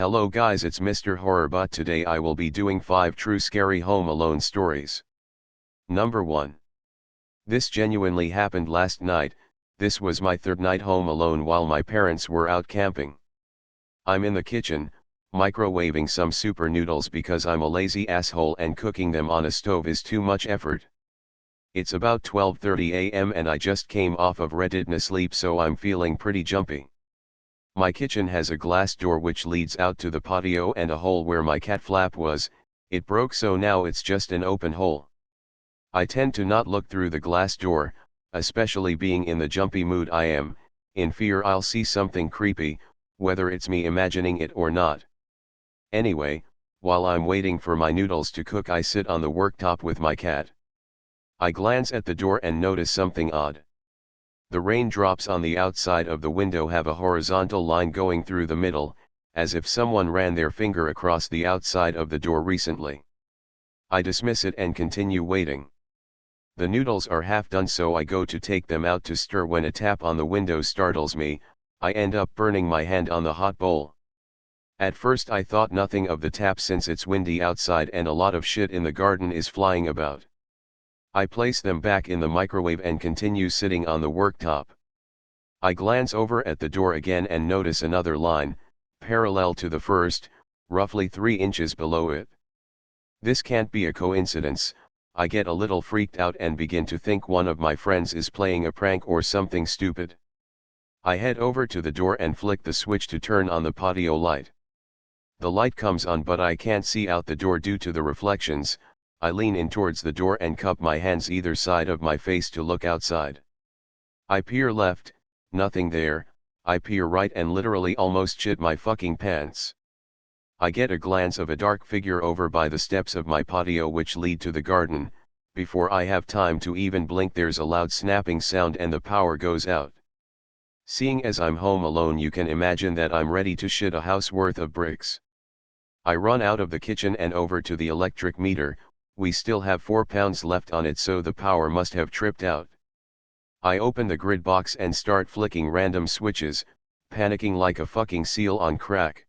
Hello guys, it's Mr.HorrorBot. Today I will be doing 5 true scary home alone stories. Number 1. This genuinely happened last night. This was my third night home alone while my parents were out camping. I'm in the kitchen, microwaving some super noodles because I'm a lazy asshole and cooking them on a stove is too much effort. It's about 12:30 a.m. and I just came off of retina sleep, so I'm feeling pretty jumpy. My kitchen has a glass door which leads out to the patio and a hole where my cat Flap was. It broke, so now it's just an open hole. I tend to not look through the glass door, especially being in the jumpy mood I am, in fear I'll see something creepy, whether it's me imagining it or not. Anyway, while I'm waiting for my noodles to cook, I sit on the worktop with my cat. I glance at the door and notice something odd. The raindrops on the outside of the window have a horizontal line going through the middle, as if someone ran their finger across the outside of the door recently. I dismiss it and continue waiting. The noodles are half done, so I go to take them out to stir when a tap on the window startles me. I end up burning my hand on the hot bowl. At first I thought nothing of the tap since it's windy outside and a lot of shit in the garden is flying about. I place them back in the microwave and continue sitting on the worktop. I glance over at the door again and notice another line, parallel to the first, roughly 3 inches below it. This can't be a coincidence. I get a little freaked out and begin to think one of my friends is playing a prank or something stupid. I head over to the door and flick the switch to turn on the patio light. The light comes on, but I can't see out the door due to the reflections. I lean in towards the door and cup my hands either side of my face to look outside. I peer left, nothing there. I peer right and literally almost shit my fucking pants. I get a glance of a dark figure over by the steps of my patio which lead to the garden. Before I have time to even blink, there's a loud snapping sound and the power goes out. Seeing as I'm home alone, you can imagine that I'm ready to shit a house worth of bricks. I run out of the kitchen and over to the electric meter. We still have 4 pounds left on it, so the power must have tripped out. I open the grid box and start flicking random switches, panicking like a fucking seal on crack.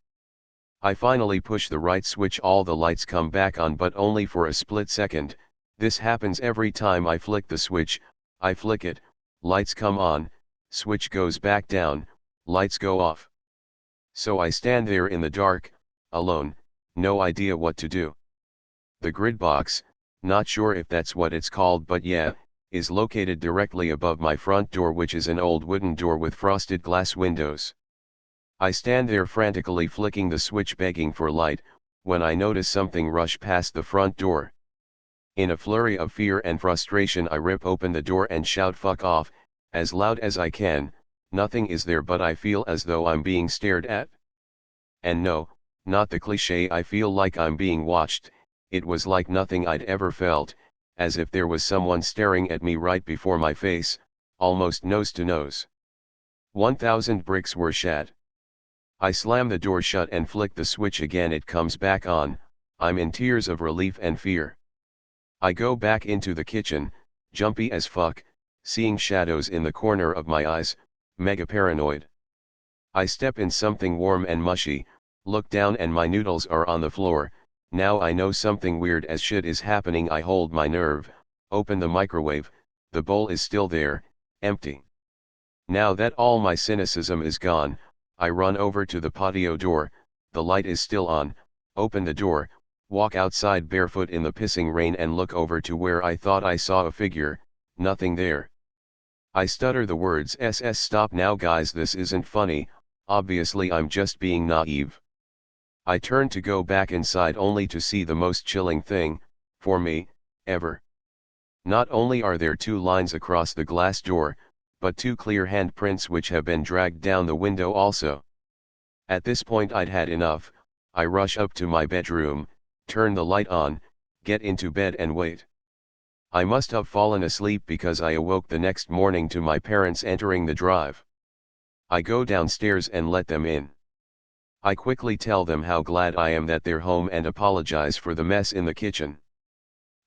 I finally push the right switch, all the lights come back on, but only for a split second. This happens every time I flick the switch. I flick it, lights come on, switch goes back down, lights go off. So I stand there in the dark, alone, no idea what to do. The grid box, not sure if that's what it's called, but yeah, is located directly above my front door, which is an old wooden door with frosted glass windows. I stand there frantically flicking the switch, begging for light, when I notice something rush past the front door. In a flurry of fear and frustration, I rip open the door and shout "fuck off," as loud as I can. Nothing is there, but I feel as though I'm being stared at. And no, not the cliche "I feel like I'm being watched." It was like nothing I'd ever felt, as if there was someone staring at me right before my face, almost nose to nose. 1,000 bricks were shat. I slam the door shut and flick the switch again. It comes back on. I'm in tears of relief and fear. I go back into the kitchen, jumpy as fuck, seeing shadows in the corner of my eyes, mega paranoid. I step in something warm and mushy, look down and my noodles are on the floor. Now I know something weird as shit is happening. I hold my nerve, open the microwave, the bowl is still there, empty. Now that all my cynicism is gone, I run over to the patio door, the light is still on, open the door, walk outside barefoot in the pissing rain and look over to where I thought I saw a figure. Nothing there. I stutter the words "SS stop now guys, this isn't funny, obviously I'm just being naive." I turn to go back inside only to see the most chilling thing, for me, ever. Not only are there 2 lines across the glass door, but 2 clear handprints which have been dragged down the window also. At this point I'd had enough. I rush up to my bedroom, turn the light on, get into bed and wait. I must have fallen asleep because I awoke the next morning to my parents entering the drive. I go downstairs and let them in. I quickly tell them how glad I am that they're home and apologize for the mess in the kitchen.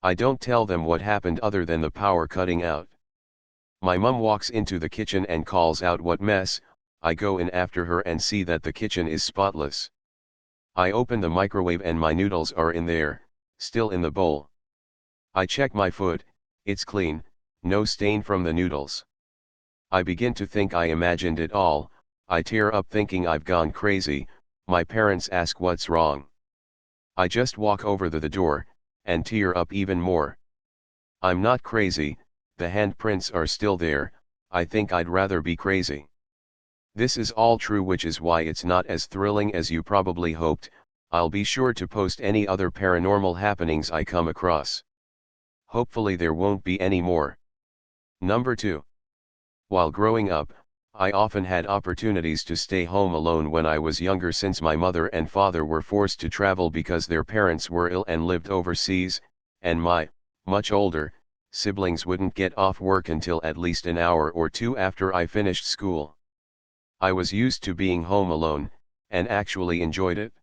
I don't tell them what happened other than the power cutting out. My mum walks into the kitchen and calls out "what mess?" I go in after her and see that the kitchen is spotless. I open the microwave and my noodles are in there, still in the bowl. I check my foot, it's clean, no stain from the noodles. I begin to think I imagined it all. I tear up thinking I've gone crazy. My parents ask what's wrong. I just walk over the door, and tear up even more. I'm not crazy, the handprints are still there. I think I'd rather be crazy. This is all true, which is why it's not as thrilling as you probably hoped. I'll be sure to post any other paranormal happenings I come across. Hopefully there won't be any more. Number 2. While growing up, I often had opportunities to stay home alone when I was younger, since my mother and father were forced to travel because their parents were ill and lived overseas, and my, much older, siblings wouldn't get off work until at least an hour or two after I finished school. I was used to being home alone, and actually enjoyed it.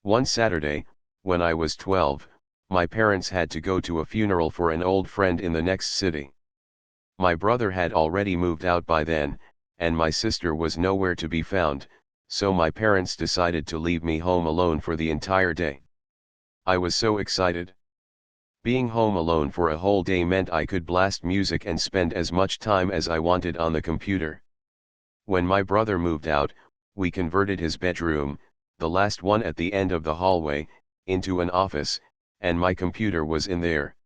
One Saturday, when I was 12, my parents had to go to a funeral for an old friend in the next city. My brother had already moved out by then, and my sister was nowhere to be found, so my parents decided to leave me home alone for the entire day. I was so excited. Being home alone for a whole day meant I could blast music and spend as much time as I wanted on the computer. When my brother moved out, we converted his bedroom, the last one at the end of the hallway, into an office, and my computer was in there.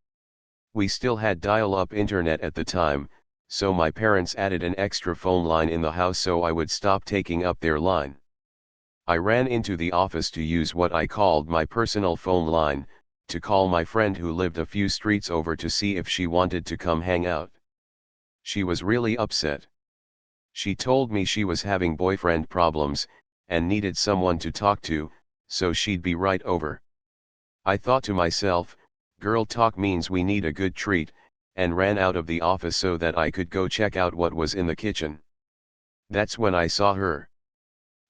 We still had dial-up internet at the time, so my parents added an extra phone line in the house so I would stop taking up their line. I ran into the office to use what I called my personal phone line, to call my friend who lived a few streets over to see if she wanted to come hang out. She was really upset. She told me she was having boyfriend problems, and needed someone to talk to, so she'd be right over. I thought to myself, girl talk means we need a good treat, and ran out of the office so that I could go check out what was in the kitchen. That's when I saw her.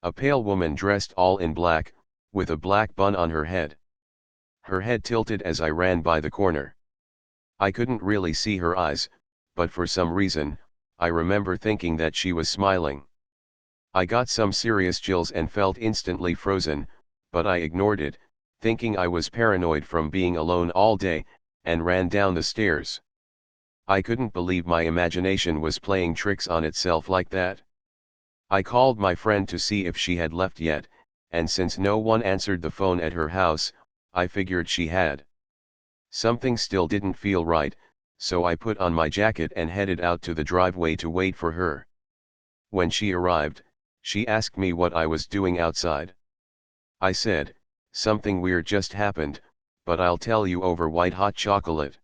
A pale woman dressed all in black, with a black bun on her head. Her head tilted as I ran by the corner. I couldn't really see her eyes, but for some reason, I remember thinking that she was smiling. I got some serious chills and felt instantly frozen, but I ignored it, thinking I was paranoid from being alone all day, and ran down the stairs. I couldn't believe my imagination was playing tricks on itself like that. I called my friend to see if she had left yet, and since no one answered the phone at her house, I figured she had. Something still didn't feel right, so I put on my jacket and headed out to the driveway to wait for her. When she arrived, she asked me what I was doing outside. I said, something weird just happened, but I'll tell you over white hot chocolate.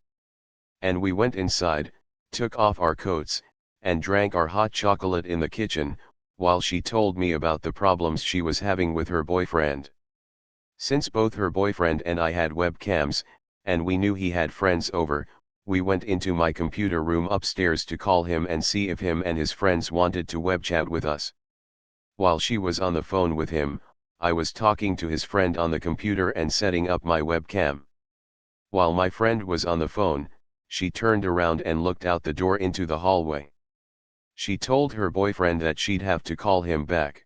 And we went inside, took off our coats, and drank our hot chocolate in the kitchen, while she told me about the problems she was having with her boyfriend. Since both her boyfriend and I had webcams, and we knew he had friends over, we went into my computer room upstairs to call him and see if him and his friends wanted to web chat with us. While she was on the phone with him, I was talking to his friend on the computer and setting up my webcam. While my friend was on the phone, she turned around and looked out the door into the hallway. She told her boyfriend that she'd have to call him back.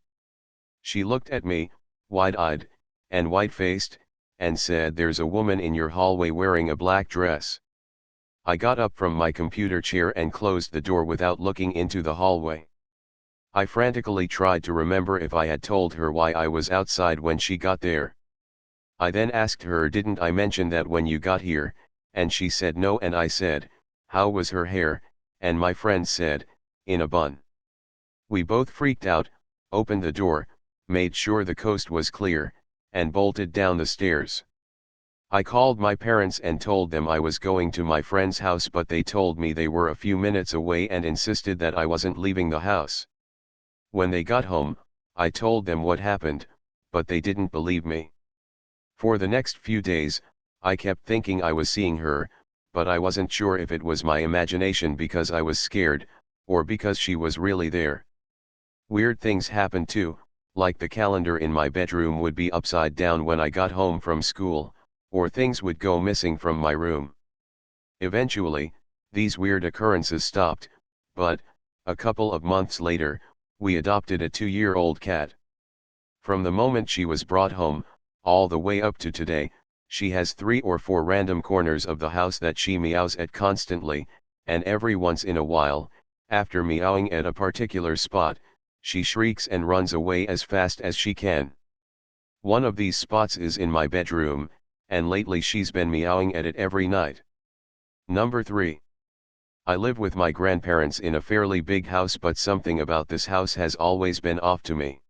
She looked at me, wide-eyed, and white-faced, and said, "There's a woman in your hallway wearing a black dress." I got up from my computer chair and closed the door without looking into the hallway. I frantically tried to remember if I had told her why I was outside when she got there. I then asked her, "Didn't I mention that when you got here?" And she said no, and I said, "How was her hair?" And my friend said, "In a bun." We both freaked out, opened the door, made sure the coast was clear, and bolted down the stairs. I called my parents and told them I was going to my friend's house, but they told me they were a few minutes away and insisted that I wasn't leaving the house. When they got home, I told them what happened, but they didn't believe me. For the next few days, I kept thinking I was seeing her, but I wasn't sure if it was my imagination because I was scared, or because she was really there. Weird things happened too, like the calendar in my bedroom would be upside down when I got home from school, or things would go missing from my room. Eventually, these weird occurrences stopped, but, a couple of months later, we adopted a 2-year-old cat. From the moment she was brought home, all the way up to today. She has 3 or 4 random corners of the house that she meows at constantly, and every once in a while, after meowing at a particular spot, she shrieks and runs away as fast as she can. One of these spots is in my bedroom, and lately she's been meowing at it every night. Number 3. I live with my grandparents in a fairly big house, but something about this house has always been off to me.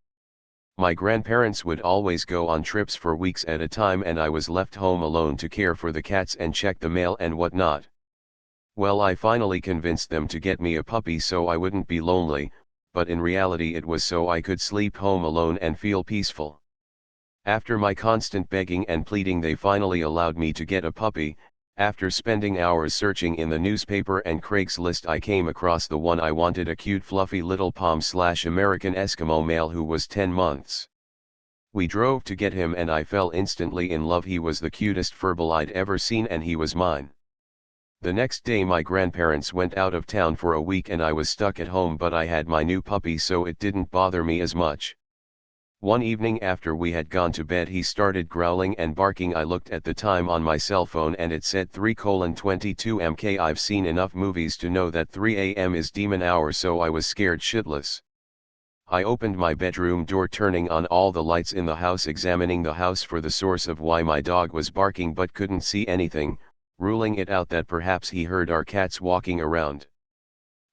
My grandparents would always go on trips for weeks at a time, and I was left home alone to care for the cats and check the mail and whatnot. Well, I finally convinced them to get me a puppy so I wouldn't be lonely, but in reality it was so I could sleep home alone and feel peaceful. After my constant begging and pleading, they finally allowed me to get a puppy. After spending hours searching in the newspaper and Craigslist, I came across the one I wanted, a cute fluffy little Pom/American Eskimo male who was 10 months. We drove to get him and I fell instantly in love. He was the cutest furball I'd ever seen and he was mine. The next day my grandparents went out of town for a week and I was stuck at home, but I had my new puppy so it didn't bother me as much. One evening after we had gone to bed, he started growling and barking. I looked at the time on my cell phone and it said 3:22 am. I've seen enough movies to know that 3 a.m. is demon hour, so I was scared shitless. I opened my bedroom door, turning on all the lights in the house, examining the house for the source of why my dog was barking, but couldn't see anything, ruling it out that perhaps he heard our cats walking around.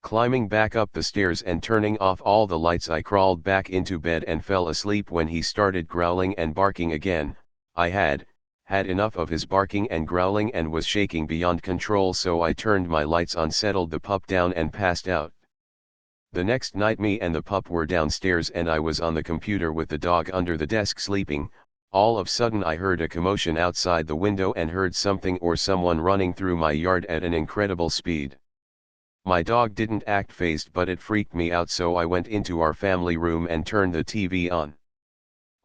Climbing back up the stairs and turning off all the lights, I crawled back into bed and fell asleep when he started growling and barking again. I had enough of his barking and growling and was shaking beyond control, so I turned my lights on, settled the pup down and passed out. The next night me and the pup were downstairs and I was on the computer with the dog under the desk sleeping. All of a sudden I heard a commotion outside the window and heard something or someone running through my yard at an incredible speed. My dog didn't act fazed, but it freaked me out, so I went into our family room and turned the TV on.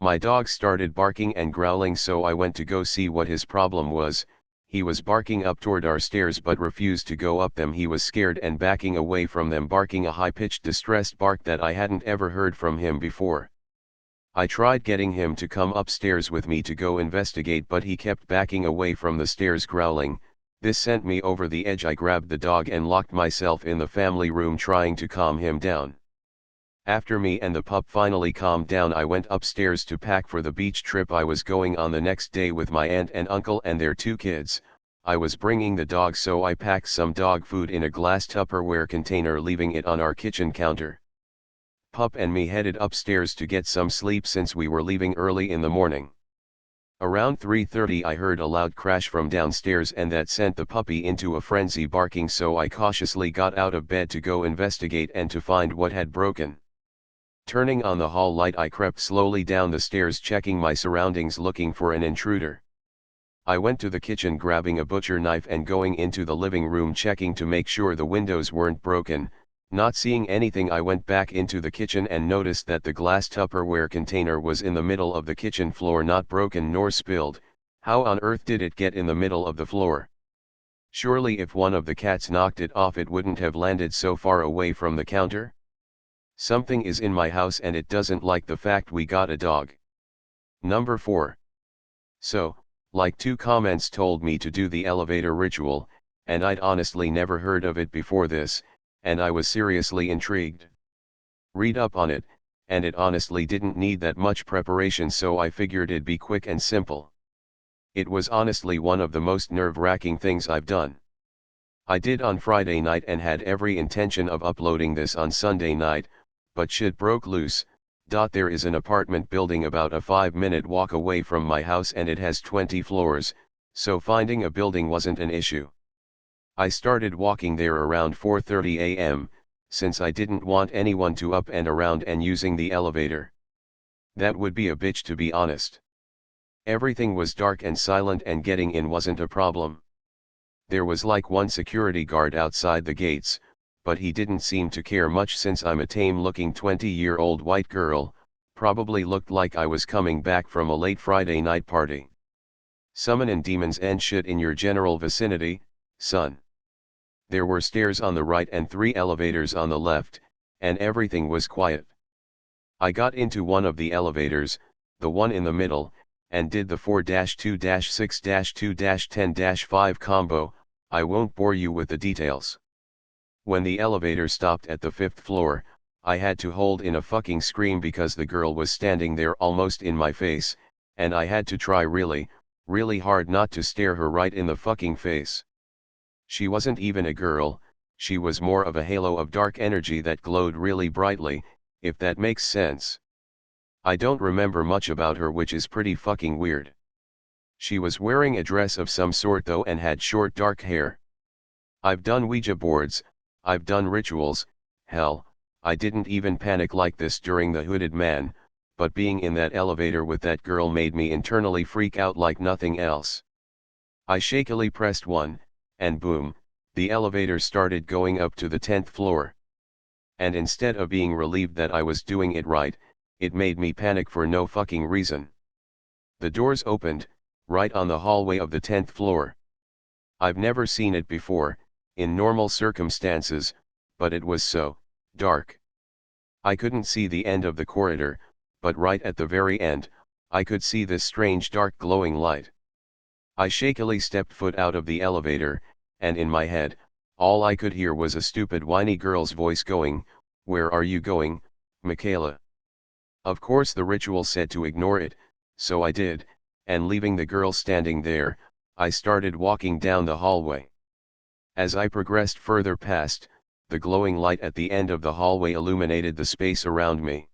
My dog started barking and growling, so I went to go see what his problem was. He was barking up toward our stairs but refused to go up them. He was scared and backing away from them, barking a high-pitched distressed bark that I hadn't ever heard from him before. I tried getting him to come upstairs with me to go investigate, but he kept backing away from the stairs growling. This sent me over the edge. I grabbed the dog and locked myself in the family room trying to calm him down. After me and the pup finally calmed down, I went upstairs to pack for the beach trip I was going on the next day with my aunt and uncle and their 2 kids. I was bringing the dog, so I packed some dog food in a glass Tupperware container, leaving it on our kitchen counter. Pup and me headed upstairs to get some sleep since we were leaving early in the morning. Around 3:30 I heard a loud crash from downstairs and that sent the puppy into a frenzy, barking, so I cautiously got out of bed to go investigate and to find what had broken. Turning on the hall light, I crept slowly down the stairs, checking my surroundings, looking for an intruder. I went to the kitchen, grabbing a butcher knife and going into the living room, checking to make sure the windows weren't broken. Not seeing anything, I went back into the kitchen and noticed that the glass Tupperware container was in the middle of the kitchen floor, not broken nor spilled. How on earth did it get in the middle of the floor? Surely if one of the cats knocked it off, it wouldn't have landed so far away from the counter? Something is in my house and it doesn't like the fact we got a dog. Number 4. So, like 2 comments told me to do the elevator ritual, and I'd honestly never heard of it before this, and I was seriously intrigued. Read up on it, and it honestly didn't need that much preparation, so I figured it'd be quick and simple. It was honestly one of the most nerve-wracking things I've done. I did on Friday night and had every intention of uploading this on Sunday night, but shit broke loose. There is an apartment building about a 5-minute walk away from my house and it has 20 floors, so finding a building wasn't an issue. I started walking there around 4:30 a.m., since I didn't want anyone to up and around and using the elevator. That would be a bitch, to be honest. Everything was dark and silent and getting in wasn't a problem. There was like 1 security guard outside the gates, but he didn't seem to care much since I'm a tame-looking 20-year-old white girl, probably looked like I was coming back from a late Friday night party. Summonin' demons and shit in your general vicinity, son. There were stairs on the right and 3 elevators on the left, and everything was quiet. I got into one of the elevators, the one in the middle, and did the 4-2-6-2-10-5 combo. I won't bore you with the details. When the elevator stopped at the 5th floor, I had to hold in a fucking scream because the girl was standing there almost in my face, and I had to try really, really hard not to stare her right in the fucking face. She wasn't even a girl, she was more of a halo of dark energy that glowed really brightly, if that makes sense. I don't remember much about her, which is pretty fucking weird. She was wearing a dress of some sort though and had short dark hair. I've done Ouija boards, I've done rituals, hell, I didn't even panic like this during the Hooded Man, but being in that elevator with that girl made me internally freak out like nothing else. I shakily pressed 1, and boom, the elevator started going up to the 10th floor. And instead of being relieved that I was doing it right, it made me panic for no fucking reason. The doors opened, right on the hallway of the 10th floor. I've never seen it before, in normal circumstances, but it was so dark. I couldn't see the end of the corridor, but right at the very end, I could see this strange dark glowing light. I shakily stepped foot out of the elevator, and in my head, all I could hear was a stupid whiny girl's voice going, "Where are you going, Michaela?" Of course the ritual said to ignore it, so I did, and leaving the girl standing there, I started walking down the hallway. As I progressed further past, the glowing light at the end of the hallway illuminated the space around me.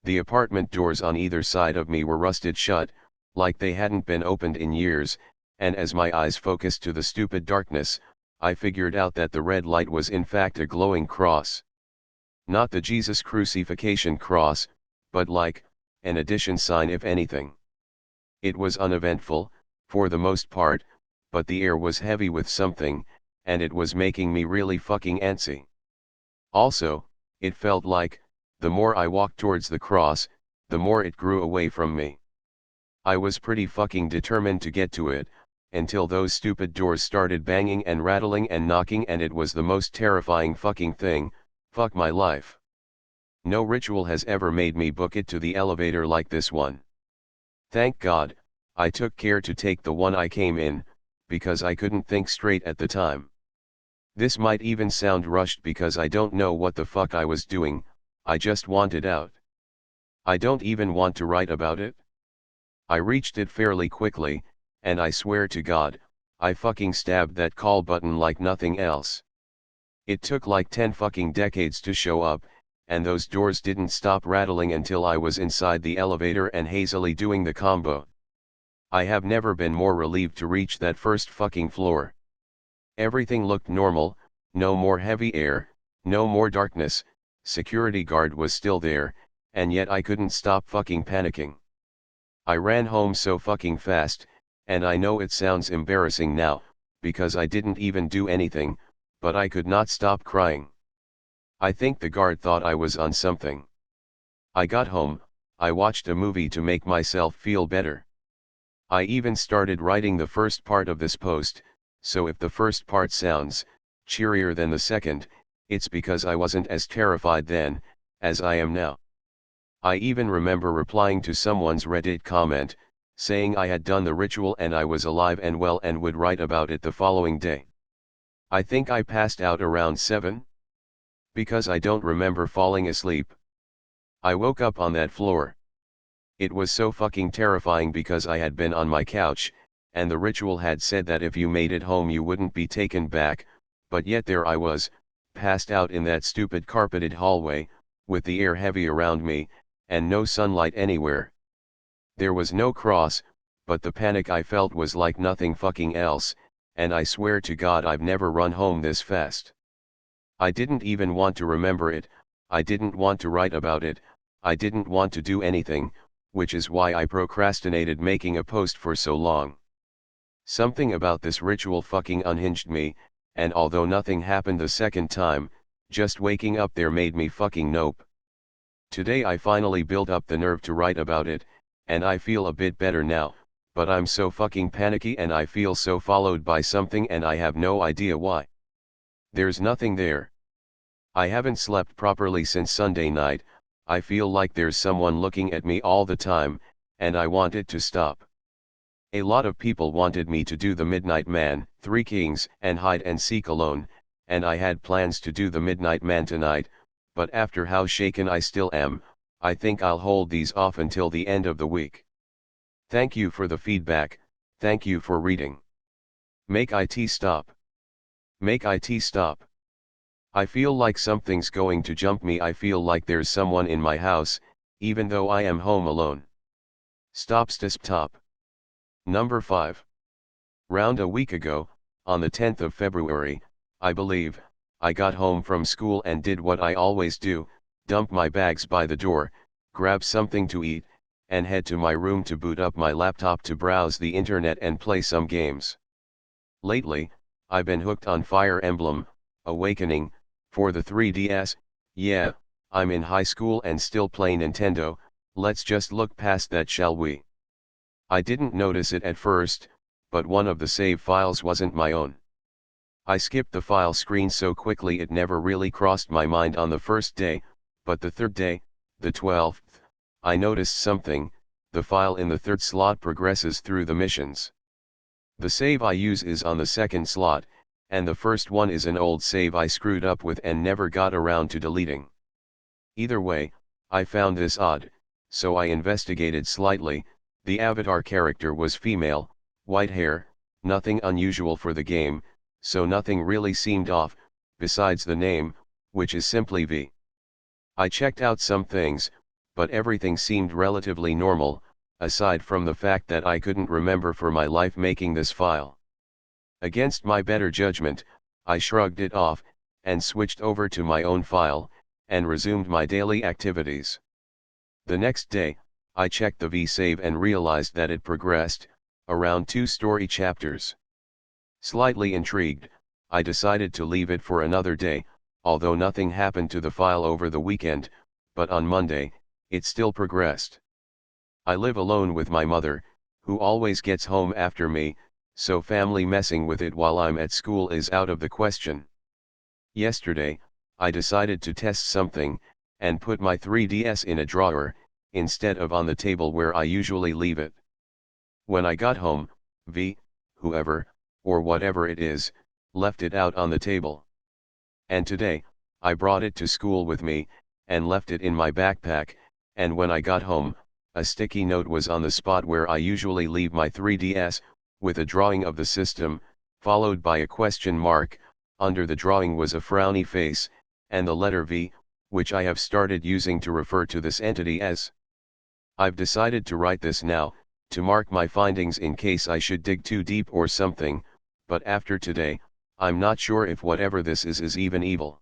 The apartment doors on either side of me were rusted shut, like they hadn't been opened in years, and as my eyes focused to the stupid darkness, I figured out that the red light was in fact a glowing cross. Not the Jesus crucifixion cross, but like, an addition sign if anything. It was uneventful, for the most part, but the air was heavy with something, and it was making me really fucking antsy. Also, it felt like, the more I walked towards the cross, the more it grew away from me. I was pretty fucking determined to get to it, until those stupid doors started banging and rattling and knocking, and it was the most terrifying fucking thing, fuck my life. No ritual has ever made me book it to the elevator like this one. Thank God, I took care to take the one I came in, because I couldn't think straight at the time. This might even sound rushed because I don't know what the fuck I was doing, I just wanted out. I don't even want to write about it. I reached it fairly quickly, and I swear to God, I fucking stabbed that call button like nothing else. It took like 10 fucking decades to show up, and those doors didn't stop rattling until I was inside the elevator and hazily doing the combo. I have never been more relieved to reach that first fucking floor. Everything looked normal, no more heavy air, no more darkness, security guard was still there, and yet I couldn't stop fucking panicking. I ran home so fucking fast, and I know it sounds embarrassing now, because I didn't even do anything, but I could not stop crying. I think the guard thought I was on something. I got home, I watched a movie to make myself feel better. I even started writing the first part of this post, so if the first part sounds cheerier than the second, it's because I wasn't as terrified then, as I am now. I even remember replying to someone's Reddit comment, saying I had done the ritual and I was alive and well and would write about it the following day. I think I passed out around 7? Because I don't remember falling asleep. I woke up on that floor. It was so fucking terrifying because I had been on my couch, and the ritual had said that if you made it home you wouldn't be taken back, but yet there I was, passed out in that stupid carpeted hallway, with the air heavy around me, and no sunlight anywhere. There was no cross, but the panic I felt was like nothing fucking else, and I swear to God I've never run home this fast. I didn't even want to remember it, I didn't want to write about it, I didn't want to do anything, which is why I procrastinated making a post for so long. Something about this ritual fucking unhinged me, and although nothing happened the second time, just waking up there made me fucking nope. Today I finally built up the nerve to write about it, and I feel a bit better now, but I'm so fucking panicky and I feel so followed by something and I have no idea why. There's nothing there. I haven't slept properly since Sunday night, I feel like there's someone looking at me all the time, and I wanted to stop. A lot of people wanted me to do the Midnight Man, Three Kings, and Hide and Seek alone, and I had plans to do the Midnight Man tonight, but after how shaken I still am, I think I'll hold these off until the end of the week. Thank you for the feedback, thank you for reading. Make IT stop. Make IT stop. I feel like something's going to jump me. I feel like there's someone in my house, even though I am home alone. Stop stop. Number 5. Round a week ago, on the 10th of February, I believe, I got home from school and did what I always do, dump my bags by the door, grab something to eat, and head to my room to boot up my laptop to browse the internet and play some games. Lately, I've been hooked on Fire Emblem Awakening for the 3DS. Yeah, I'm in high school and still play Nintendo. Let's just look past that, shall we? I didn't notice it at first, but one of the save files wasn't my own. I skipped the file screen so quickly it never really crossed my mind on the first day, but the third day, the 12th, I noticed something. The file in the third slot progresses through the missions. The save I use is on the second slot, and the first one is an old save I screwed up with and never got around to deleting. Either way, I found this odd, so I investigated slightly. The avatar character was female, white hair, nothing unusual for the game, so nothing really seemed off, besides the name, which is simply V. I checked out some things, but everything seemed relatively normal, aside from the fact that I couldn't remember for my life making this file. Against my better judgment, I shrugged it off, and switched over to my own file, and resumed my daily activities. The next day, I checked the V-save and realized that it progressed, around 2 story chapters. Slightly intrigued, I decided to leave it for another day, although nothing happened to the file over the weekend, but on Monday, it still progressed. I live alone with my mother, who always gets home after me, so family messing with it while I'm at school is out of the question. Yesterday, I decided to test something, and put my 3DS in a drawer, instead of on the table where I usually leave it. When I got home, whoever, or whatever it is, left it out on the table. And today, I brought it to school with me, and left it in my backpack, and when I got home, a sticky note was on the spot where I usually leave my 3DS, with a drawing of the system, followed by a question mark. Under the drawing was a frowny face, and the letter V, which I have started using to refer to this entity as. I've decided to write this now, to mark my findings in case I should dig too deep or something, but after today, I'm not sure if whatever this is even evil.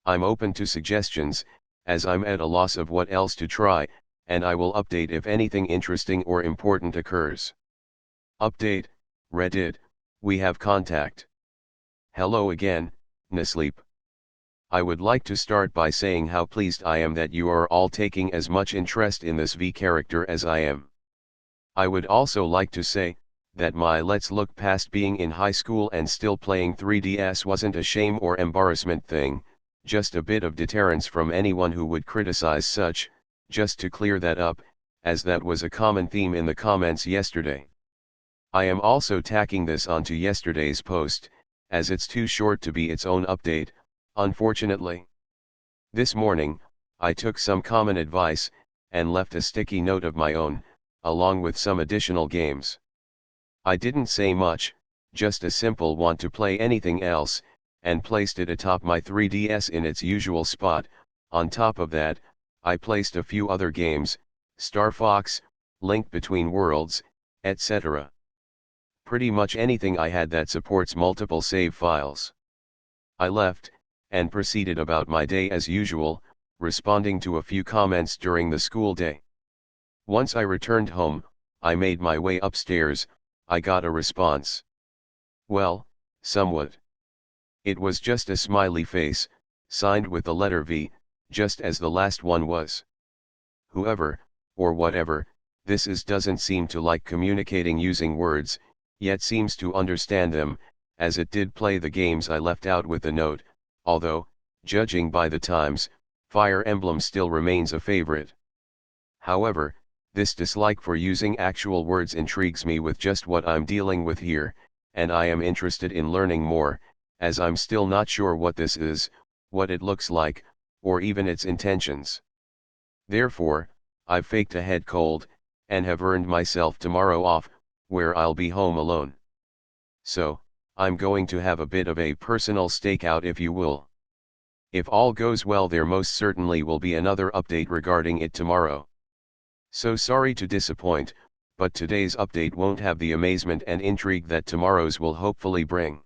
I'm open to suggestions, as I'm at a loss of what else to try, and I will update if anything interesting or important occurs. Update, Reddit, we have contact. Hello again, Nasleep. I would like to start by saying how pleased I am that you are all taking as much interest in this V character as I am. I would also like to say, that my let's look past being in high school and still playing 3DS wasn't a shame or embarrassment thing, just a bit of deterrence from anyone who would criticize such, just to clear that up, as that was a common theme in the comments yesterday. I am also tacking this onto yesterday's post, as it's too short to be its own update, unfortunately. This morning, I took some common advice, and left a sticky note of my own, along with some additional games. I didn't say much, just a simple want to play anything else, and placed it atop my 3DS in its usual spot. On top of that, I placed a few other games, Star Fox, Link Between Worlds, etc. Pretty much anything I had that supports multiple save files. I left, and proceeded about my day as usual, responding to a few comments during the school day. Once I returned home, I made my way upstairs. I got a response. Well, somewhat. It was just a smiley face, signed with the letter V, just as the last one was. Whoever, or whatever, this is doesn't seem to like communicating using words, yet seems to understand them, as it did play the games I left out with the note, although, judging by the times, Fire Emblem still remains a favorite. However, This dislike for using actual words intrigues me with just what I'm dealing with here, and I am interested in learning more, as I'm still not sure what this is, what it looks like, or even its intentions. Therefore, I've faked a head cold, and have earned myself tomorrow off, where I'll be home alone. So, I'm going to have a bit of a personal stakeout, if you will. If all goes well, there most certainly will be another update regarding it tomorrow. So sorry to disappoint, but today's update won't have the amazement and intrigue that tomorrow's will hopefully bring.